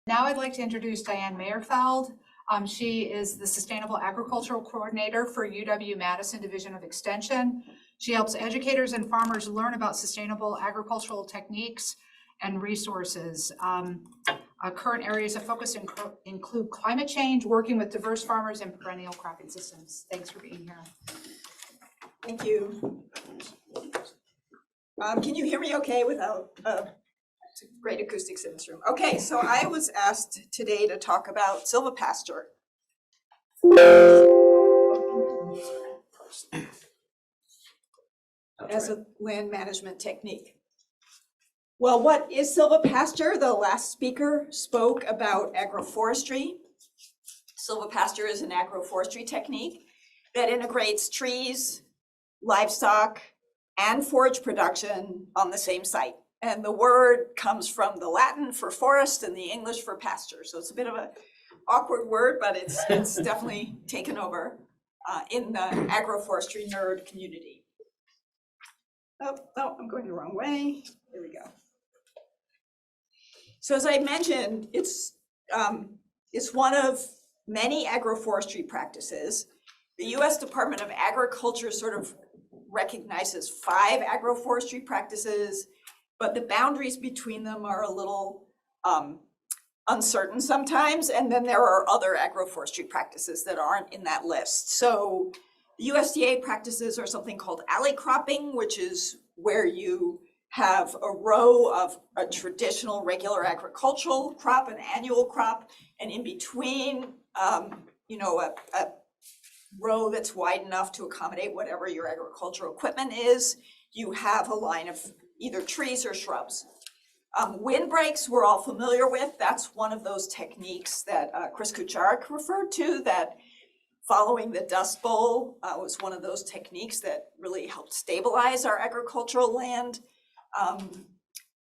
Now I'd like to introduce Diane Mayerfeld. She is the Sustainable Agricultural Coordinator for UW-Madison Division of Extension. She helps educators and farmers learn about sustainable agricultural techniques and resources. Current areas of focus include climate change, working with diverse farmers, and perennial cropping systems. Thanks for being here. Thank you. Can you hear me okay without great acoustics in this room? Okay, so I was asked today to talk about Silvopasture. As a land management technique. Well, what is Silvopasture? The last speaker spoke about agroforestry. Silvopasture is an agroforestry technique that integrates trees, livestock, and forage production on the same site. And the word comes from the Latin for forest and the English for pasture. So it's a bit of an awkward word, but it's definitely taken over in the agroforestry nerd community. Oh, I'm going the wrong way. Here we go. So as I mentioned, it's one of many agroforestry practices. The U.S. Department of Agriculture sort of recognizes 5 agroforestry practices, but the boundaries between them are a little uncertain sometimes. And then there are other agroforestry practices that aren't in that list. So the USDA practices are something called alley cropping, which is where you have a row of a traditional regular agricultural crop, an annual crop, and in between, a row that's wide enough to accommodate whatever your agricultural equipment is, you have a line of either trees or shrubs. Windbreaks we're all familiar with. That's one of those techniques that Chris Kucharik referred to, that following the Dust Bowl was one of those techniques that really helped stabilize our agricultural land.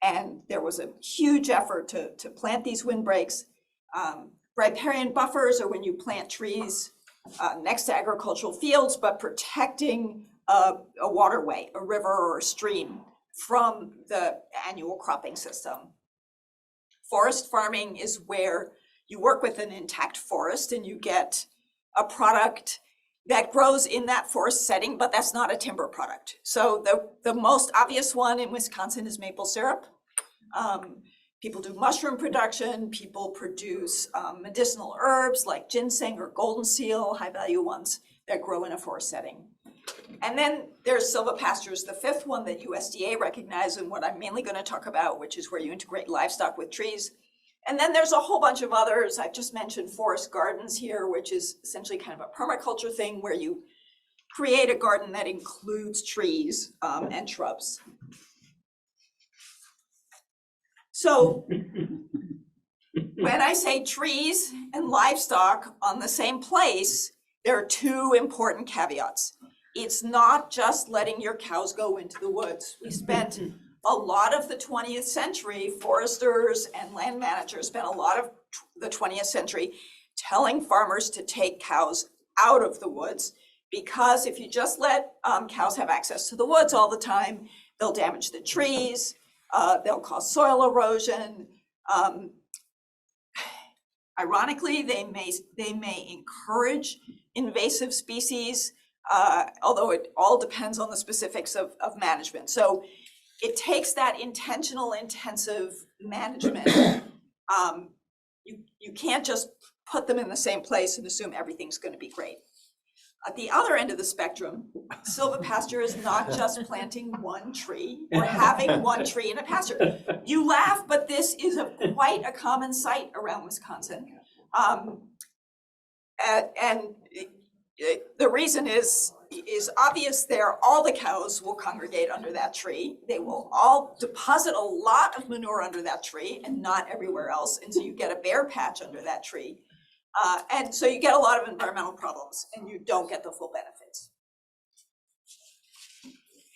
And there was a huge effort to plant these windbreaks. Riparian buffers are when you plant trees next to agricultural fields, but protecting a waterway, a river or a stream from the annual cropping system. Forest farming is where you work with an intact forest and you get a product that grows in that forest setting, but that's not a timber product. So the most obvious one in Wisconsin is maple syrup. People do mushroom production, people produce medicinal herbs like ginseng or golden seal, high value ones that grow in a forest setting. And then there's silvopastures, the 5th one that USDA recognized, and what I'm mainly going to talk about, which is where you integrate livestock with trees. And then there's a whole bunch of others. I've just mentioned forest gardens here, which is essentially kind of a permaculture thing where you create a garden that includes trees and shrubs. So when I say trees and livestock on the same place, there are 2 important caveats. It's not just letting your cows go into the woods. We spent a lot of the 20th century, foresters and land managers spent a lot of the 20th century telling farmers to take cows out of the woods, because if you just let cows have access to the woods all the time, they'll damage the trees, they'll cause soil erosion. Ironically, they may encourage invasive species, although it all depends on the specifics of management. So it takes that intentional, intensive management. You can't just put them in the same place and assume everything's going to be great. At the other end of the spectrum, silvopasture is not just planting one tree or having one tree in a pasture. You laugh, but this is quite a common sight around Wisconsin. And the reason is obvious there. All the cows will congregate under that tree. They will all deposit a lot of manure under that tree and not everywhere else. And so you get a bare patch under that tree. And so you get a lot of environmental problems and you don't get the full benefits.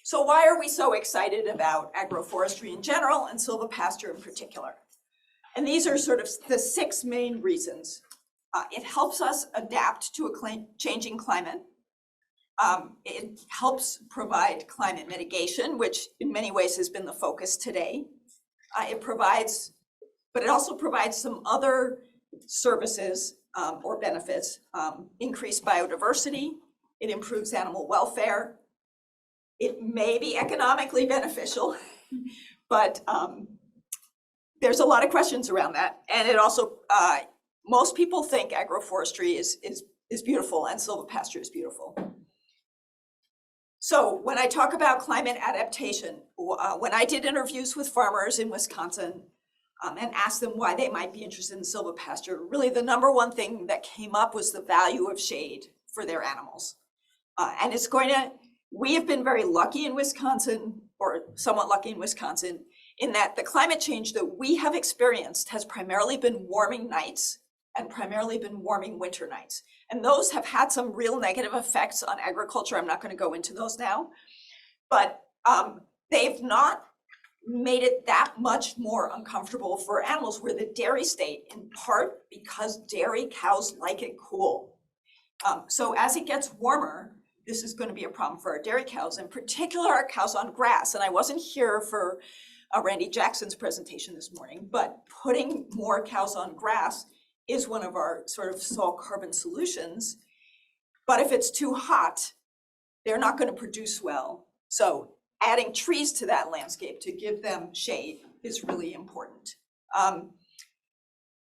So why are we so excited about agroforestry in general and silvopasture in particular? And these are sort of the 6 main reasons. It helps us adapt to a changing climate. It helps provide climate mitigation, which in many ways has been the focus today. It provides But it also provides some other services or benefits, increased biodiversity, it improves animal welfare. It may be economically beneficial, but there's a lot of questions around that. And it also, most people think agroforestry is beautiful and silvopasture is beautiful. So when I talk about climate adaptation, when I did interviews with farmers in Wisconsin and asked them why they might be interested in silvopasture, really the number one thing that came up was the value of shade for their animals. And it's going to, we have been very lucky in Wisconsin, or somewhat lucky in Wisconsin, in that the climate change that we have experienced has primarily been warming nights and primarily been warming winter nights. And those have had some real negative effects on agriculture. I'm not going to go into those now, but they've not made it that much more uncomfortable for animals. We're the dairy state, in part because dairy cows like it cool. So as it gets warmer, this is going to be a problem for our dairy cows, in particular our cows on grass. And I wasn't here for Randy Jackson's presentation this morning, but putting more cows on grass is one of our sort of salt carbon solutions. But if it's too hot, they're not going to produce well. So adding trees to that landscape to give them shade is really important.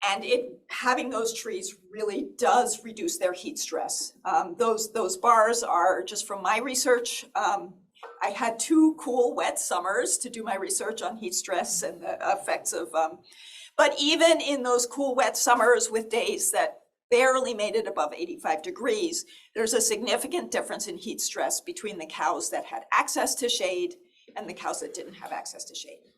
And having those trees really does reduce their heat stress. Those bars are just from my research. I had 2 cool, wet summers to do my research on heat stress and the effects of, but even in those cool, wet summers with days that barely made it above 85 degrees, there's a significant difference in heat stress between the cows that had access to shade and the cows that didn't have access to shade.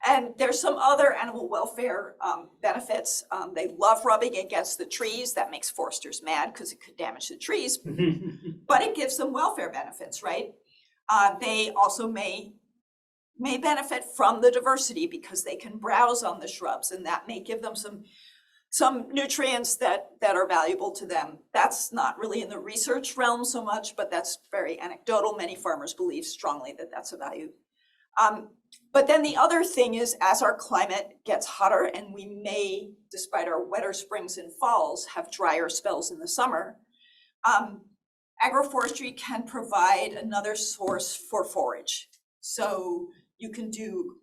And there's some other animal welfare benefits. They love rubbing against the trees. That makes foresters mad because it could damage the trees, but it gives them welfare benefits, right? They also may benefit from the diversity because they can browse on the shrubs, and that may give them some nutrients that are valuable to them. That's not really in the research realm so much, but that's very anecdotal. Many farmers believe strongly that that's a value. But then the other thing is, as our climate gets hotter, and we may, despite our wetter springs and falls, have drier spells in the summer, agroforestry can provide another source for forage. So you can do,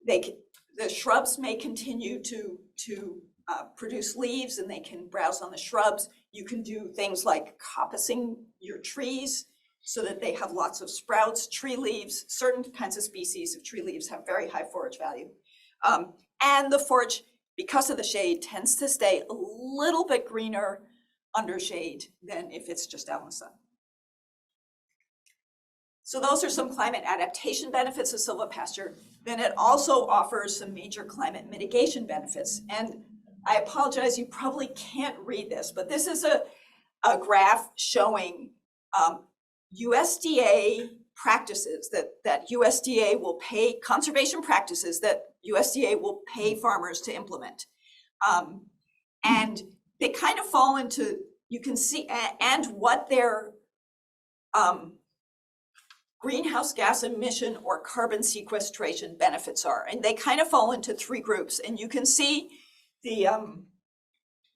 the shrubs may continue to produce leaves, and they can browse on the shrubs. You can do things like coppicing your trees so that they have lots of sprouts, tree leaves. Certain kinds of species of tree leaves have very high forage value. And the forage, because of the shade, tends to stay a little bit greener under shade than if it's just out in the sun. So those are some climate adaptation benefits of silvopasture. Then it also offers some major climate mitigation benefits. And I apologize, you probably can't read this, but this is a graph showing USDA practices that USDA will pay, conservation practices that USDA will pay farmers to implement. And they kind of fall into, you can see, and what their greenhouse gas emission or carbon sequestration benefits are. And they kind of fall into 3 groups. And you can see the, I'm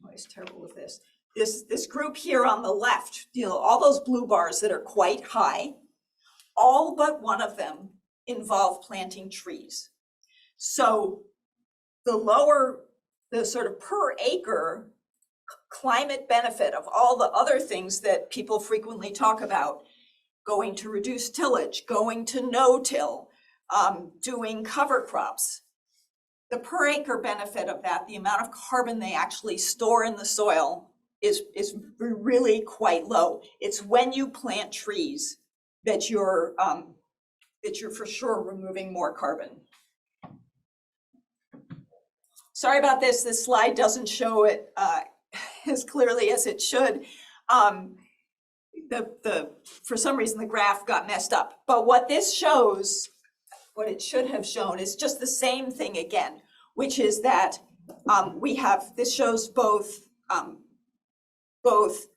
always terrible with this. This group here on the left, all those blue bars that are quite high, all but one of them involve planting trees. So the sort of per acre climate benefit of all the other things that people frequently talk about, going to reduce tillage, going to no-till, doing cover crops, the per acre benefit of that, the amount of carbon they actually store in the soil, is really quite low. It's when you plant trees that you're for sure removing more carbon. Sorry about this. This slide doesn't show it as clearly as it should. For some reason the graph got messed up. But what this shows, what it should have shown, is just the same thing again, which is that this shows both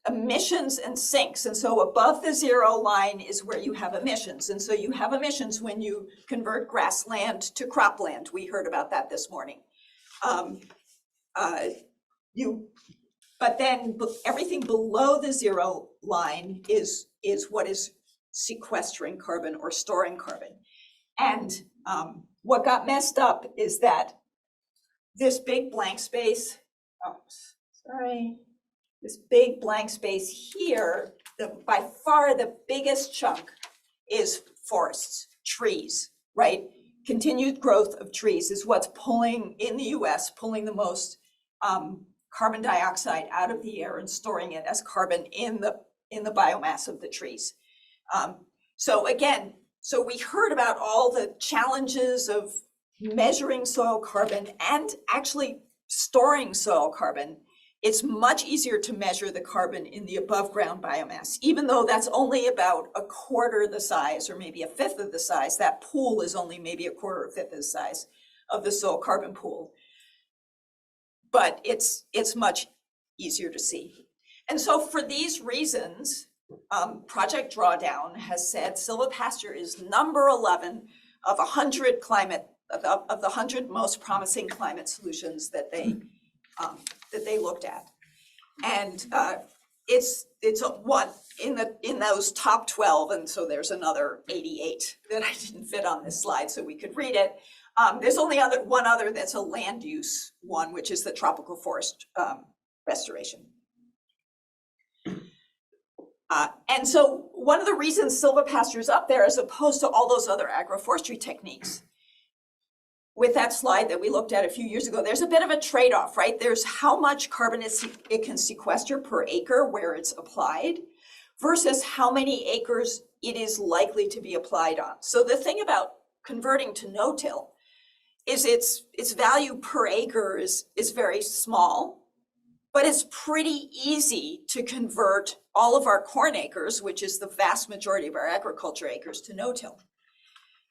emissions and sinks. And so above the 0 line is where you have emissions. And so you have emissions when you convert grassland to cropland. We heard about that this morning. But then everything below the zero line is what is sequestering carbon or storing carbon. And what got messed up is that this big blank space, this big blank space here, by far the biggest chunk is forests, trees, right? Continued growth of trees is what's pulling, in the US, pulling the most carbon dioxide out of the air and storing it as carbon in the biomass of the trees. So we heard about all the challenges of measuring soil carbon and actually storing soil carbon. It's much easier to measure the carbon in the above ground biomass, even though that's only about a quarter the size or maybe a fifth of the size. That pool is only maybe a quarter or fifth of the size of the soil carbon pool. But it's much easier to see. And so for these reasons, Project Drawdown has said Silvopasture is number 11 of 100 of the 100 most promising climate solutions that they looked at. And it's one in those top 12, and so there's another 88 that I didn't fit on this slide so we could read it. There's only one other that's a land use one, which is the tropical forest restoration. And so one of the reasons Silvopasture is up there as opposed to all those other agroforestry techniques, with that slide that we looked at a few years ago, there's a bit of a trade-off, right? There's how much carbon it can sequester per acre where it's applied versus how many acres it is likely to be applied on. So the thing about converting to no-till is its value per acre is very small, but it's pretty easy to convert all of our corn acres, which is the vast majority of our agriculture acres, to no-till.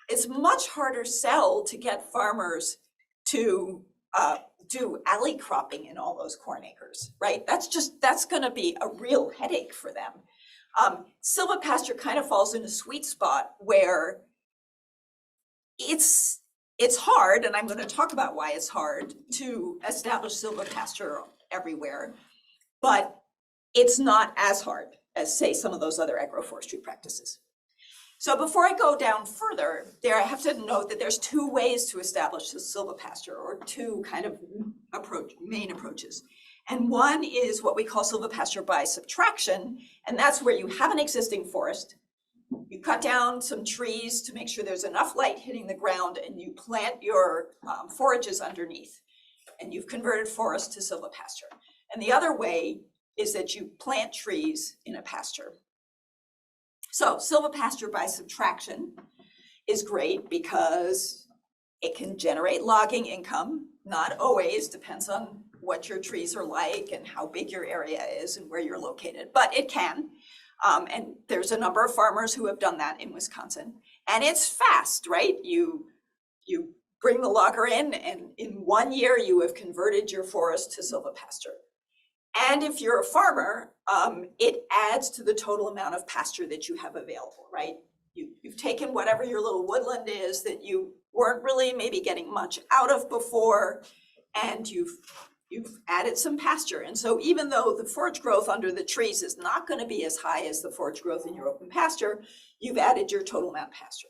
It's much harder sell to get farmers to do alley cropping in all those corn acres, right? That's gonna be a real headache for them. Silvopasture kind of falls in a sweet spot where it's hard, and I'm gonna talk about why it's hard to establish silvopasture everywhere, but it's not as hard as, say, some of those other agroforestry practices. So before I go down further, I have to note that there's two ways to establish the silvopasture, or two kind of main approaches. And one is what we call silvopasture by subtraction, and that's where you have an existing forest, you cut down some trees to make sure there's enough light hitting the ground, and you plant your forages underneath, and you've converted forest to silvopasture. And the other way is that you plant trees in a pasture. So silvopasture by subtraction is great because it can generate logging income. Not always, depends on what your trees are like and how big your area is and where you're located, but it can. And there's a number of farmers who have done that in Wisconsin. And it's fast, right? You bring the logger in, and in 1 year you have converted your forest to silvopasture. And if you're a farmer, it adds to the total amount of pasture that you have available, right? You've taken whatever your little woodland is that you weren't really maybe getting much out of before, and you've added some pasture. And so even though the forage growth under the trees is not going to be as high as the forage growth in your open pasture, you've added your total amount of pasture.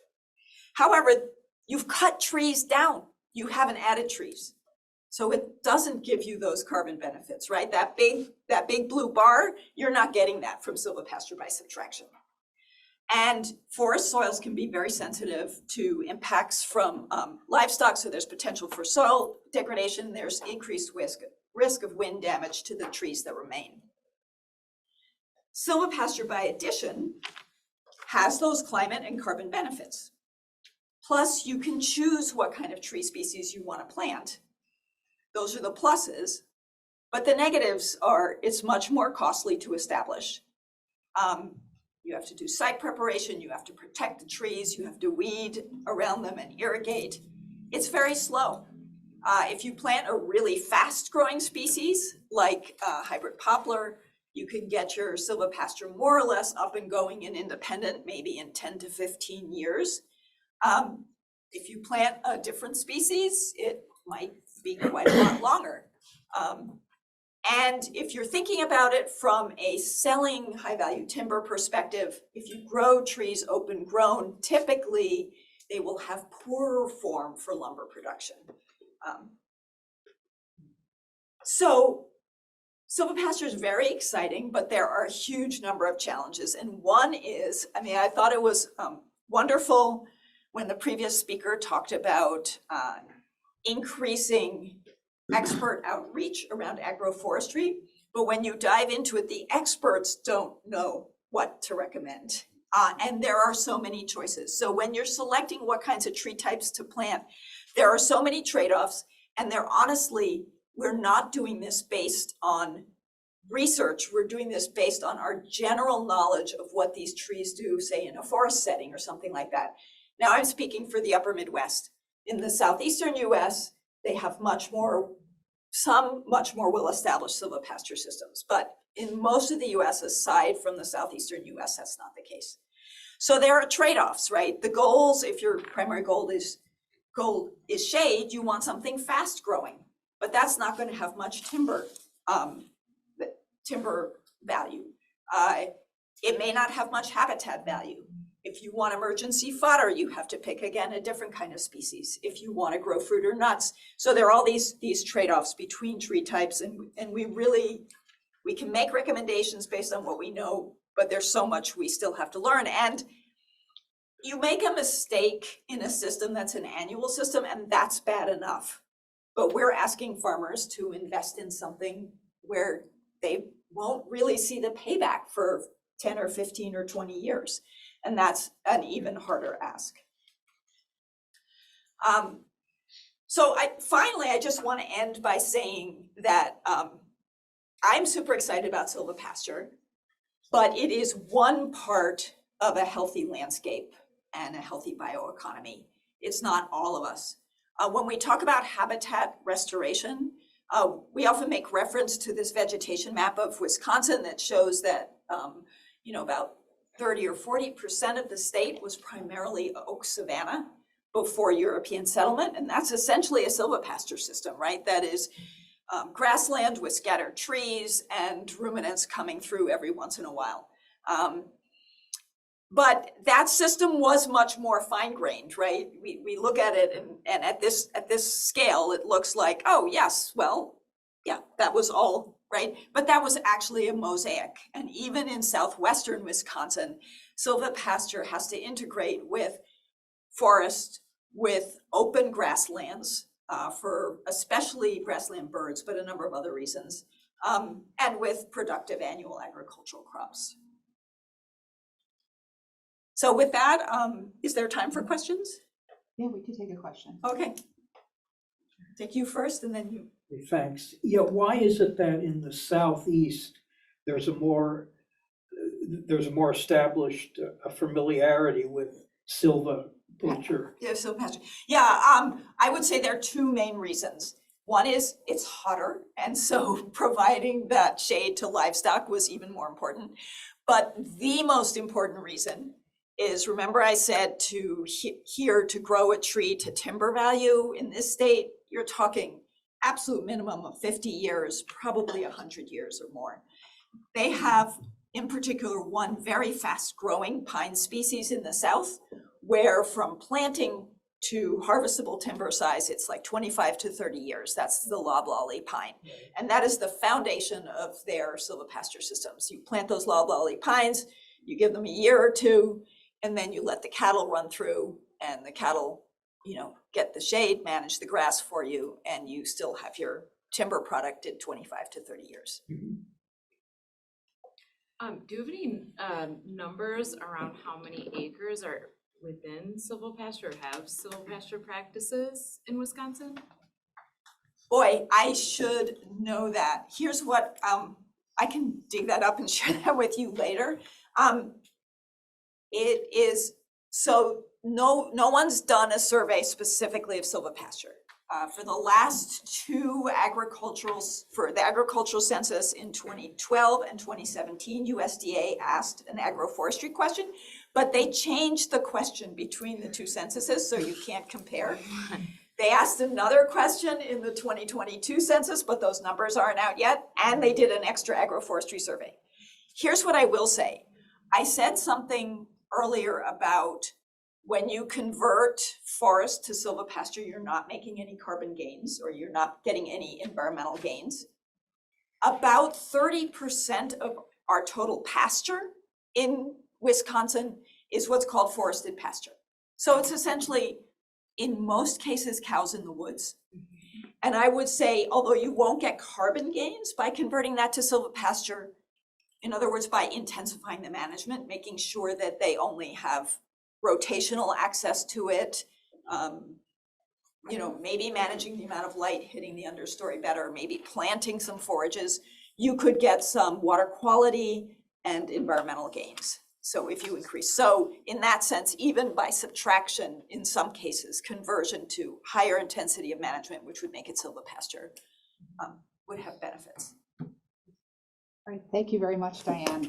However, you've cut trees down. You haven't added trees. So it doesn't give you those carbon benefits, right? That big blue bar, you're not getting that from silvopasture by subtraction. And forest soils can be very sensitive to impacts from livestock, so there's potential for soil degradation. There's increased risk of wind damage to the trees that remain. Silvopasture by addition has those climate and carbon benefits. Plus, you can choose what kind of tree species you want to plant. Those are the pluses, but the negatives are it's much more costly to establish. You have to do site preparation, you have to protect the trees, you have to weed around them and irrigate. It's very slow. If you plant a really fast growing species like hybrid poplar, you can get your silvopasture more or less up and going and independent maybe in 10 to 15 years. If you plant a different species, it might be quite a lot longer. And if you're thinking about it from a selling high-value timber perspective, if you grow trees open grown, typically they will have poorer form for lumber production. So silvopasture is very exciting, but there are a huge number of challenges. And one is, I mean, I thought it was wonderful when the previous speaker talked about increasing expert outreach around agroforestry. But when you dive into it, the experts don't know what to recommend. And there are so many choices. So when you're selecting what kinds of tree types to plant, there are so many trade-offs. And they're honestly, we're not doing this based on research. We're doing this based on our general knowledge of what these trees do, say in a forest setting or something like that. Now I'm speaking for the upper Midwest. In the southeastern US, they have some much more well-established silvopasture systems. But in most of the US, aside from the southeastern US, that's not the case. So there are trade-offs, right? The goals, if your primary goal is shade, you want something fast growing, but that's not going to have much timber value. It may not have much habitat value. If you want emergency fodder, you have to pick, again, a different kind of species. If you want to grow fruit or nuts. So there are all these trade-offs between tree types, and we can make recommendations based on what we know, but there's so much we still have to learn. And you make a mistake in a system that's an annual system, and that's bad enough. But we're asking farmers to invest in something where they won't really see the payback for 10 or 15 or 20 years. And that's an even harder ask. So finally, I just want to end by saying that I'm super excited about silvopasture, but it is one part of a healthy landscape and a healthy bioeconomy. It's not all of us. When we talk about habitat restoration, we often make reference to this vegetation map of Wisconsin that shows that about 30 or 40% of the state was primarily oak savanna before European settlement. And that's essentially a silvopasture system, right? That is grassland with scattered trees and ruminants coming through every once in a while. But that system was much more fine-grained, right? We look at it and at this scale, it looks like, oh yes, well, yeah, that was all right. But that was actually a mosaic. And even in southwestern Wisconsin, silvopasture has to integrate with forest, with open grasslands for especially grassland birds, but a number of other reasons, and with productive annual agricultural crops. So with that, is there time for questions? Yeah, we could take a question. Okay. Take you first and then you. Thanks. Yeah, why is it that in the southeast there's a more established familiarity with silvopasture? Yeah, silvopasture. Yeah, I would say there are two main reasons. One is it's hotter, and so providing that shade to livestock was even more important. But the most important reason is, remember I said here to grow a tree to timber value in this state, you're talking absolute minimum of 50 years, probably 100 years or more. They have, in particular, one very fast growing pine species in the south, where from planting to harvestable timber size, it's like 25 to 30 years. That's the loblolly pine. And that is the foundation of their silvopasture systems. You plant those loblolly pines, you give them a year or two, and then you let the cattle run through, and the cattle get the shade, manage the grass for you, and you still have your timber product in 25 to 30 years. Mm-hmm. Do you have any numbers around how many acres are within silvopasture, have silvopasture practices in Wisconsin? Boy, I should know that. Here's what, I can dig that up and share that with you later. It is, so no one's done a survey specifically of silvopasture. For the last for the agricultural census in 2012 and 2017, USDA asked an agroforestry question, but they changed the question between the two censuses, so you can't compare. They asked another question in the 2022 census, but those numbers aren't out yet, and they did an extra agroforestry survey. Here's what I will say. I said something earlier about when you convert forest to silvopasture, you're not making any carbon gains, or you're not getting any environmental gains. About 30% of our total pasture in Wisconsin is what's called forested pasture. So it's essentially, in most cases, cows in the woods. And I would say, although you won't get carbon gains by converting that to silvopasture, in other words, by intensifying the management, making sure that they only have rotational access to it, you know, maybe managing the amount of light hitting the understory better, maybe planting some forages, you could get some water quality and environmental gains. So if you increase, so in that sense, even by subtraction, in some cases, conversion to higher intensity of management, which would make it silvopasture, would have benefits. All right, thank you very much, Diane.